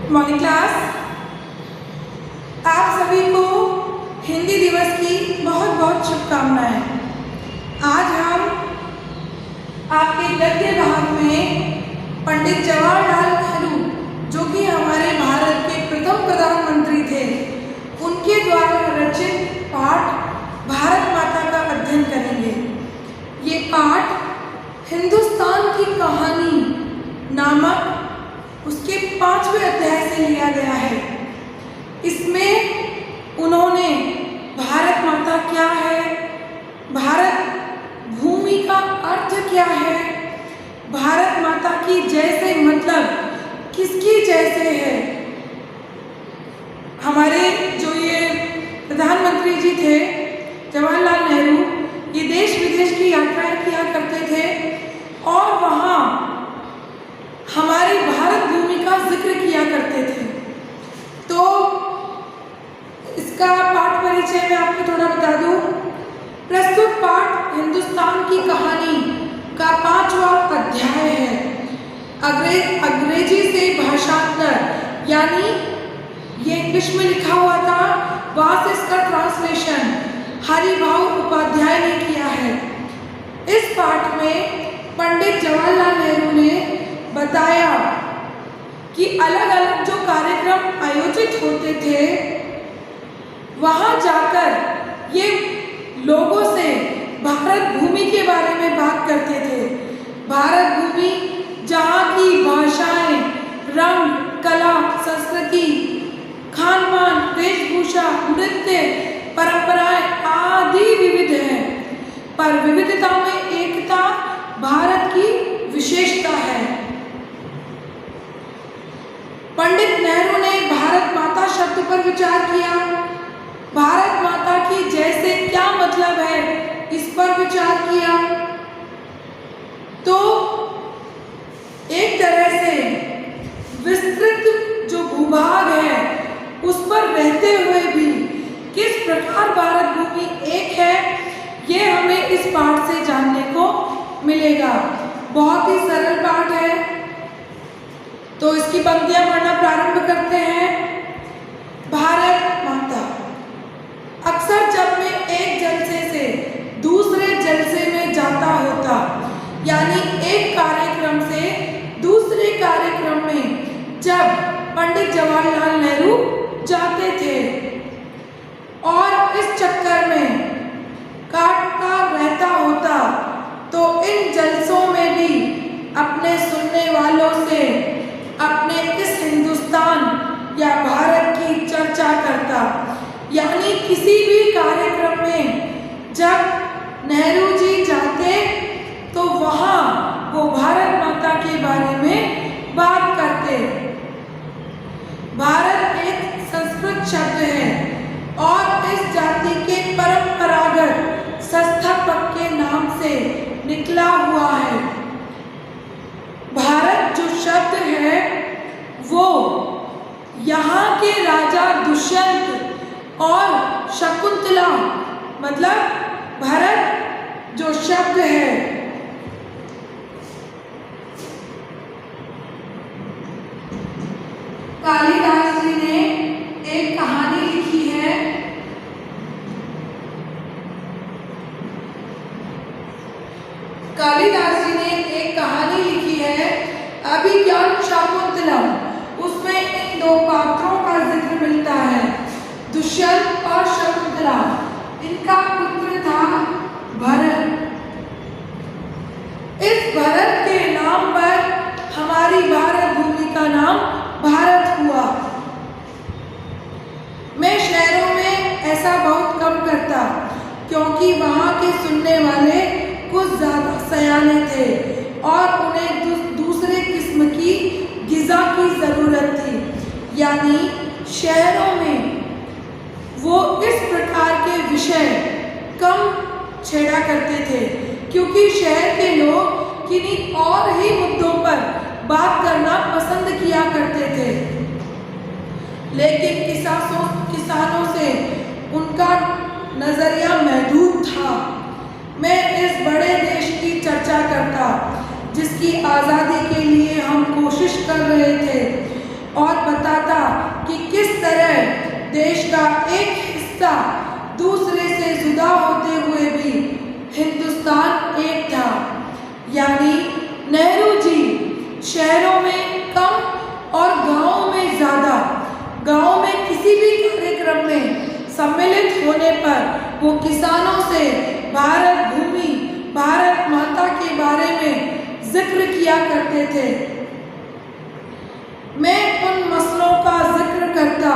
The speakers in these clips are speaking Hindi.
मॉर्निंग क्लास, आप सभी को हिंदी दिवस की बहुत बहुत शुभकामनाएं। आज हम आपके गद्य भाग में पंडित जवाहरलाल नेहरू, जो कि हमारे भारत के प्रथम प्रधानमंत्री थे, उनके द्वारा रचित पाठ भारत माता का अध्ययन करेंगे। ये पाठ हिंदुस्तान की कहानी नामक उसके 5वें अध्याय से लिया गया है। इसमें उन्होंने भारत माता क्या है, भारत भूमि का अर्थ क्या है, भारत माता की जैसे मतलब किसकी जैसे है। हमारे जो ये प्रधानमंत्री जी थे जवाहरलाल नेहरू, ये देश विदेश की यात्राएं किया करते थे और वहाँ हमारी भारत भूमि का जिक्र किया करते थे। तो इसका पाठ परिचय मैं आपको थोड़ा बता दूं। प्रस्तुत पाठ हिंदुस्तान की कहानी का 5वां अध्याय है। अंग्रेजी से भाषांतर, यानी ये इंग्लिश में लिखा हुआ था, वहां से इसका ट्रांसलेशन हरिभाऊ उपाध्याय ने किया है। इस पाठ में पंडित जवाहरलाल नेहरू ने बताया कि अलग अलग जो कार्यक्रम आयोजित होते थे, वहां जाकर ये लोगों से भारत भूमि के बारे में बात करते थे। भारत भूमि जहाँ की भाषाएं, रंग, कला, संस्कृति, खान पान, वेशभूषा, नृत्य, परंपराएं आदि विविध हैं, पर विविधता में एकता भारत की विशेषता है। पंडित नेहरू ने भारत माता शब्द पर विचार किया। भारत माता की जैसे क्या मतलब है, इस पर विचार किया। तो एक तरह से विस्तृत जो भूभाग है, उस पर रहते हुए भी किस प्रकार भारत भूमि एक है, ये हमें इस पाठ से जानने को मिलेगा। बहुत ही सरल पाठ है, तो इसकी पंक्तियां पढ़ना प्रारंभ करते हैं। भारत माता। अक्सर जब मैं एक जलसे से दूसरे जलसे में जाता होता, यानी एक कार्यक्रम से दूसरे कार्यक्रम में जब पंडित जवाहरलाल नेहरू जाते थे और इस चक्कर में काटता रहता होता, तो इन जलसों में भी अपने सुनने वालों से अपने इस हिंदुस्तान या भारत की चर्चा करता। यानी किसी भी कार्यक्रम में जब नेहरू जी जाते, तो वहाँ वो भारत माता के बारे में बात करते। भारत एक संस्कृत शब्द है और इस जाति के परंपरागत संस्थापक के नाम से निकला हुआ है। भारत जो शब्द है, वो यहाँ के राजा दुष्यंत और शकुंतला, मतलब भरत जो शब्द है, कालिदास जी ने एक कहानी लिखी है। कालिदास जी ने एक कहानी लिखी है, अभिज्ञान शाकुंतलम। उसमें इन दो पात्रों का जिक्र मिलता है, दुष्यंत और शकुंतला। इनका पुत्र था भरत। इस भरत के नाम पर हमारी भारत भूमि का नाम भारत हुआ। मैं शहरों में ऐसा बहुत कम करता, क्योंकि वहाँ के सुनने वाले कुछ ज्यादा सयाने थे और उन्हें दूसरे किस्म की ग़िज़ा की ज़रूरत थी। यानी शहरों में वो इस प्रकार के विषय कम छेड़ा करते थे, क्योंकि शहर के लोग किन्हीं और ही मुद्दों पर बात करना पसंद किया करते थे। लेकिन किसानों से उनका नज़रिया महदूद था। मैं इस बड़े देश की चर्चा करता, जिसकी आज़ादी के लिए हम कोशिश कर रहे थे, और बताता देश का एक हिस्सा दूसरे से जुदा होते हुए भी हिंदुस्तान एक था। यानी नेहरू जी शहरों में कम और गांवों में ज़्यादा, गांव में किसी भी कार्यक्रम में सम्मिलित होने पर वो किसानों से भारत भूमि, भारत माता के बारे में जिक्र किया करते थे। मैं उन मसलों का जिक्र करता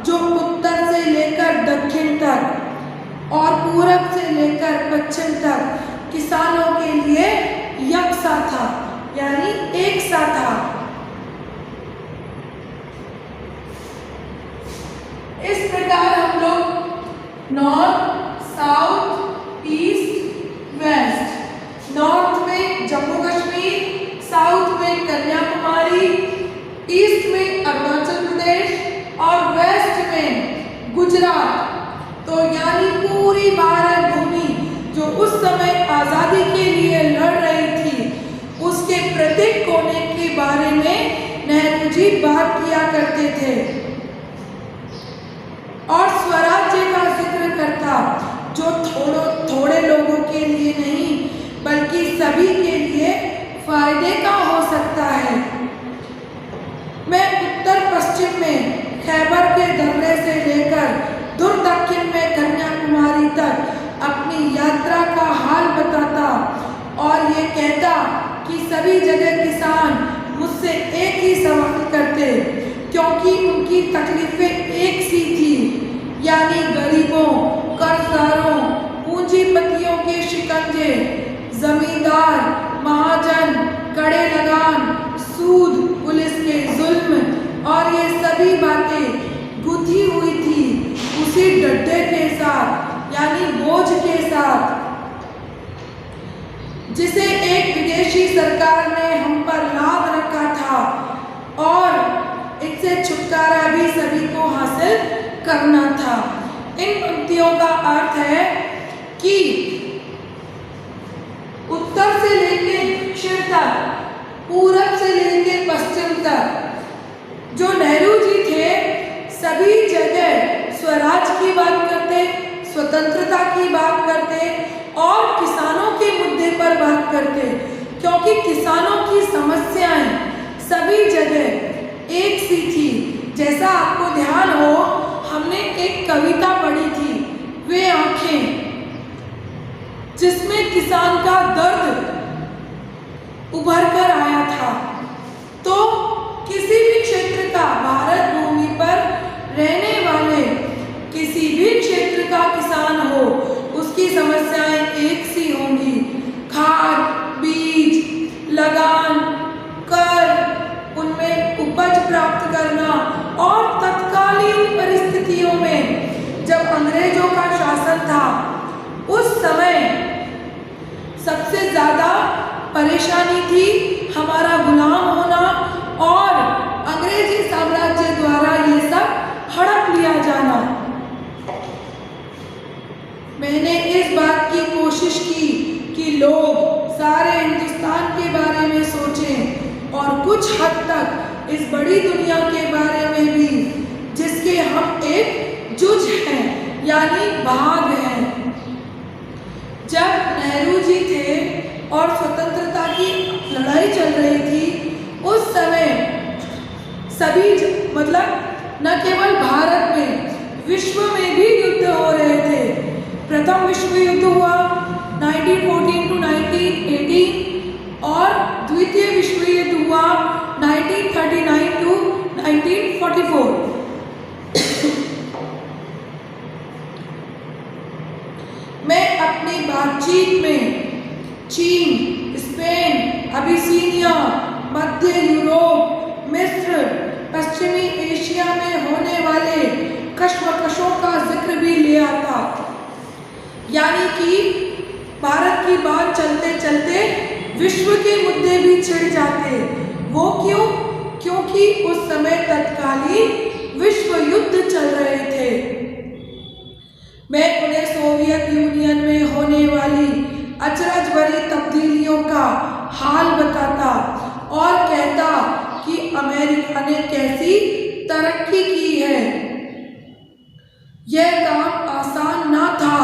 जो उत्तर से लेकर दक्षिण तक और पूरब से लेकर पश्चिम तक किसानों के लिए यकसा था, यानी एक सा था। इस प्रकार हम लोग north, south, east, west, north में जम्मू कश्मीर, साउथ में कन्याकुमारी, ईस्ट में अरुणाचल प्रदेश और वेस्ट में गुजरात, तो यानी पूरी भारत भूमि जो उस समय आज़ादी के लिए लड़ रही थी, उसके प्रत्येक कोने के बारे में नेहरू जी बात किया करते थे और स्वराज्य का जिक्र करता जो थोड़े लोगों के लिए नहीं बल्कि सभी के लिए फायदे का हो सकता है। मैं उत्तर पश्चिम में खैबर के दर्रे से लेकर दूर दक्षिण में कन्याकुमारी तक अपनी यात्रा का हाल बताता और ये कहता कि सभी जगह किसान मुझसे एक ही सवाल करते, क्योंकि उनकी तकलीफें एक सी थी, यानी गरीबों, कर्जदारों, पूंजीपतियों के शिकंजे, जमींदार, महाजन, कड़े लगान, सूद, पुलिस के जुल्म और ये सभी बातें गुथी हुई थी उसी डड्डे के साथ, यानी बोझ के साथ, जिसे एक विदेशी सरकार ने हम पर लाद रखा था और इससे छुटकारा भी सभी को हासिल करना था। इन पंक्तियों का अर्थ है कि उत्तर से लेकर दक्षिण तक, पूरब से लेकर पश्चिम तक जो नेहरू जी थे, सभी जगह स्वराज की बात करते, स्वतंत्रता की बात करते और किसानों के मुद्दे पर बात करते, क्योंकि किसानों की समस्याएं सभी जगह एक सी थी। जैसा आपको ध्यान हो, हमने एक कविता पढ़ी थी, वे आंखें, जिसमें किसान का दर्द उभर कर आया था। तो किसी भी क्षेत्र का, भारत भूमि पर रहने वाले किसी भी क्षेत्र का किसान हो, उसकी समस्याएं एक सी होंगी। खाद, बीज, लगान, कर, उनमें उपज प्राप्त करना और तत्कालीन परिस्थितियों में जब अंग्रेजों का शासन था, उस समय सबसे ज़्यादा परेशानी थी हमारा गुलाम होना और अंग्रेजी साम्राज्य द्वारा ये सब हड़प लिया जाना। मैंने इस बात की कोशिश की कि लोग सारे हिंदुस्तान के बारे में सोचें और कुछ हद तक इस बड़ी दुनिया के बारे में भी, जिसके हम एक जुज हैं, यानी भाग हैं। जब नेहरू जी थे और स्वतंत्रता की लड़ाई चल रही थी, उस समय सभी न केवल भारत में, विश्व में भी युद्ध हो रहे थे। प्रथम विश्व युद्ध हुआ 1914 to 1918 और द्वितीय विश्व युद्ध हुआ 1939 to 1944। मैं अपनी बातचीत में चीन, स्पेन, अबिसीनिया, मध्य यूरोप, मिस्र, पश्चिमी एशिया में होने वाले कश्मकशों का जिक्र भी ले आता। यानी कि भारत की बात चलते चलते विश्व के मुद्दे भी छिड़ जाते। वो क्यों? क्योंकि उस समय तत्कालीन विश्व युद्ध चल रहे थे। मैं उन्हें सोवियत यूनियन में होने वाली अचरज भरी तब्दीलियों का हाल बताता और कहता कि अमेरिका ने कैसी तरक्की की है। यह काम आसान ना था,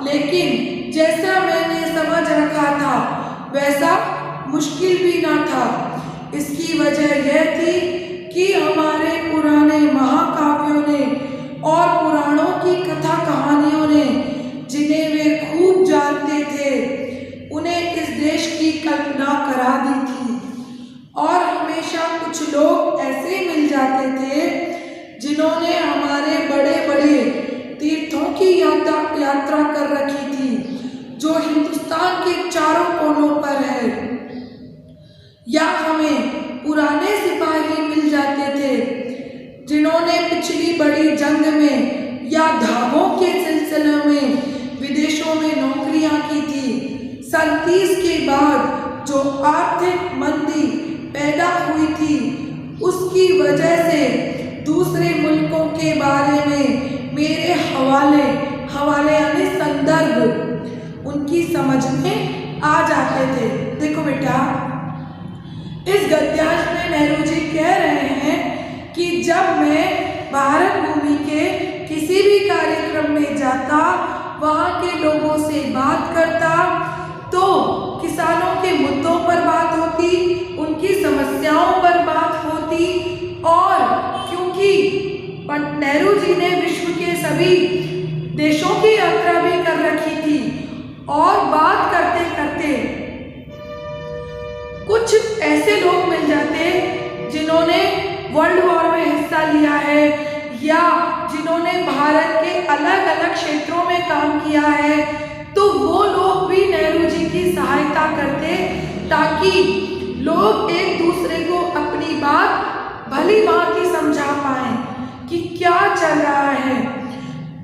लेकिन जैसा मैंने समझ रखा था वैसा मुश्किल भी ना था। इसकी वजह यह थी कि हमारे पुराने महाकाव्यों ने और पुराणों की कथा कहानियों ने, जिन्हें वे खूब जानते थे, उन्हें इस देश की कल्पना करा दी थी। और हमेशा कुछ लोग ऐसे मिल जाते थे जिन्होंने हमारे बड़े बड़े तीर्थों की यात्रा कर रखी थी, जो हिंदुस्तान के चारों कोनों पर है। या हमें पुराने सिपाही मिल जाते थे जिन्होंने पिछली बड़ी जंग में या धामों के सिलसिले में विदेशों में नौकरियां की थी। सन 30 के बाद जो आर्थिक मंदी पैदा हुई थी, उसकी वजह से दूसरे मुल्कों के बारे में मेरे हवाले यानी संदर्भ उनकी समझ में आ जाते थे। देखो बेटा, इस गद्यांश में नेहरू जी कह रहे हैं कि जब मैं भारत भूमि के किसी भी कार्यक्रम में जाता, वहाँ के लोगों से बात करता, तो किसानों के मुद्दों पर बात होती, उनकी समस्याओं पर बात होती। और क्योंकि नेहरू जी ने विश्व के सभी देशों की यात्रा भी कर रखी थी, और बात करते करते कुछ ऐसे लोग मिल जाते जिन्होंने वर्ल्ड वॉर में हिस्सा लिया है या जिन्होंने भारत के अलग अलग क्षेत्रों में काम किया है, तो वो लोग भी नेहरू जी की सहायता करते, ताकि लोग एक दूसरे को अपनी बात भली भांति समझा पाएं कि क्या चल रहा है।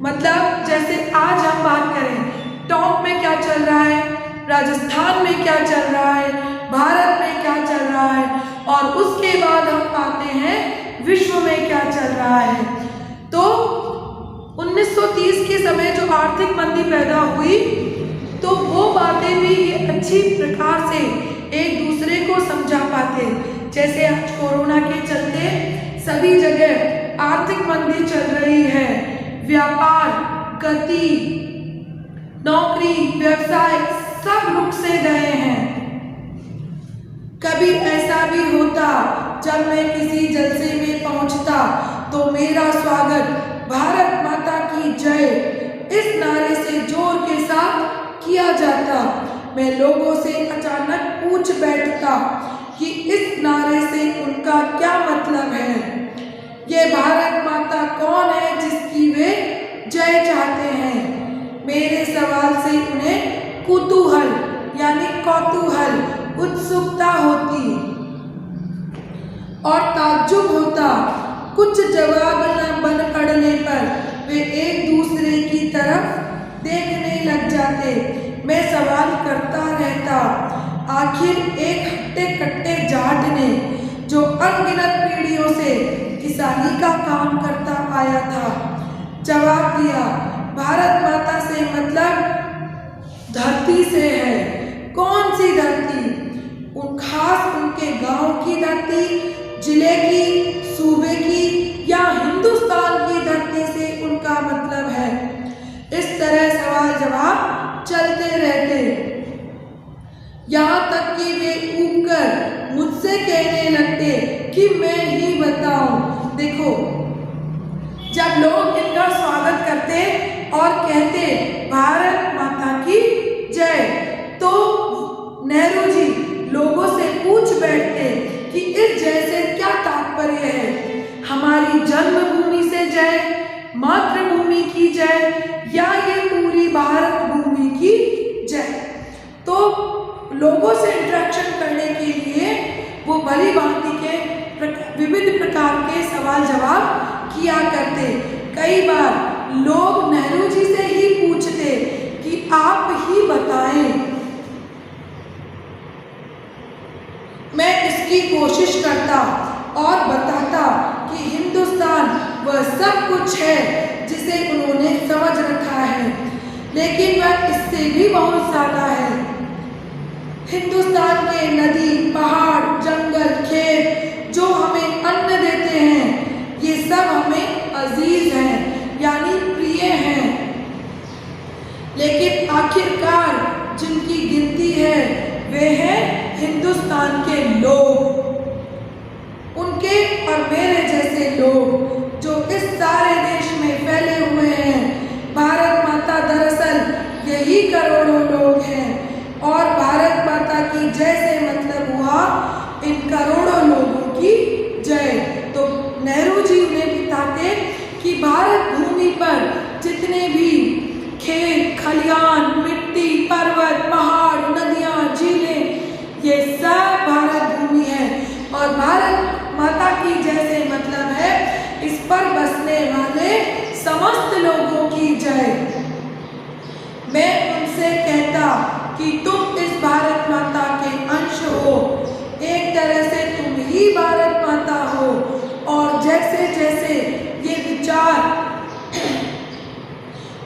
मतलब जैसे आज हम बात करें टॉप में क्या चल रहा है, राजस्थान में क्या चल रहा है, भारत में क्या चल रहा है, और उसके बाद हम पाते हैं विश्व में क्या चल रहा है। तो 1930 के समय जो आर्थिक मंदी पैदा हुई, तो वो बातें भी ये अच्छी प्रकार से एक दूसरे को समझा पाते। जैसे आज कोरोना के चलते सभी जगह आर्थिक मंदी चल रही है, व्यापार गति, नौकरी, व्यवसाय सब रुक से गए हैं। कभी ऐसा भी होता जब मैं किसी जलसे में पहुंचता तो मेरा स्वागत भारत माता की जय इस नारे से जोर के साथ किया जाता। मैं लोगों से अचानक पूछ बैठता कि इस नारे से उनका क्या मतलब है। ये भारत माता कौन है जिसकी वे जय चाहते हैं। मेरे सवाल से उन्हें कुतूहल यानी कौतूहल, उत्सुकता होती और ताज्जुब होता। कुछ जवाब न बन पड़ने पर वे एक दूसरे की तरफ देखने लग जाते। मैं सवाल करता रहता, आखिर एक हट्टे कट्टे जाट ने जो अनगिनत पीढ़ियों से किसानी का काम करता आया था, जवाब दिया, भारत माता से मतलब धरती से है। कौन सी धरती? उन खास उनके गांव की धरती, जिले की, सूबे की या हिंदुस्तान की धरती से उनका मतलब है। इस तरह सवाल जवाब चलते रहते, यहाँ तक कि वे ऊबकर मुझसे कहने लगते कि मैं ही बताऊं। देखो, जब लोग इनका स्वागत करते और कहते भारत माता की जय, तो नेहरू जी लोगों से पूछ बैठते कि इस जय से क्या तात्पर्य है। हमारी जन्मभूमि से जय, मातृभूमि की जय, या ये पूरी भारत भूमि की जय। तो लोगों से इंटरेक्शन करने के लिए वो भली भांति के विविध प्रकार के सवाल जवाब किया करते। कई बार लोग नेहरू जी से ही पूछते कि आप ही बताएं। मैं इसकी कोशिश करता और बताता कि हिंदुस्तान वह सब कुछ है जिसे उन्होंने समझ रखा है, लेकिन वह इससे भी बहुत ज़्यादा है। हिंदुस्तान के नदी, पहाड़, जंगल, खेत जो हमें अन्न देते हैं, ये सब हमें अजीज हैं, यानी प्रिय लेकिन आखिरकार जिनकी गिनती है वे हैं हिंदुस्तान के लोग, उनके और मेरे जैसे लोग जो इस सारे देश में फैले हुए हैं। भारत माता दरअसल यही करोड़ों लोग हैं और भारत माता की जय से मतलब हुआ इन करोड़ों लोगों की जय। तो नेहरू जी उन्हें बताते कि भारत भूमि पर जितने भी खेत खलियान, मिट्टी, पर्वत, पहाड़, नदियाँ, झीलें, ये सब भारत भूमि है और भारत माता की जय से मतलब है इस पर बसने वाले समस्त लोगों की जय। मैं उनसे कहता कि तुम इस भारत माता के अंश हो, एक तरह से तुम ही भारत माता हो और जैसे जैसे ये विचार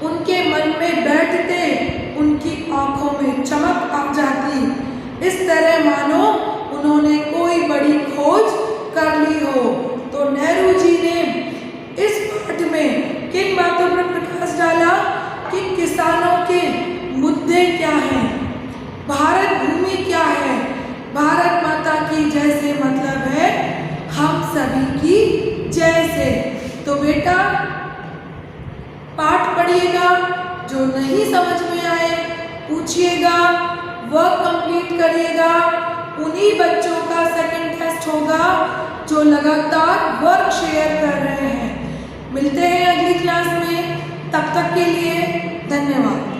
उनके मन में बैठते उनकी आंखों में चमक आ जाती, इस तरह मानो उन्होंने कोई बड़ी खोज कर ली हो। तो नेहरू जी ने इस पाठ में किन बातों पर प्रकाश डाला कि किसानों के मुद्दे क्या हैं, भारत भूमि क्या है, भारत माता की जय से मतलब है हम सभी की जय से। तो बेटा पाठ पढ़िएगा, जो नहीं समझ में आए पूछिएगा, वर्क कंप्लीट करिएगा। उन्हीं बच्चों का सेकंड टेस्ट होगा जो लगातार वर्क शेयर कर रहे हैं। मिलते हैं अगली क्लास में, तब तक के लिए धन्यवाद।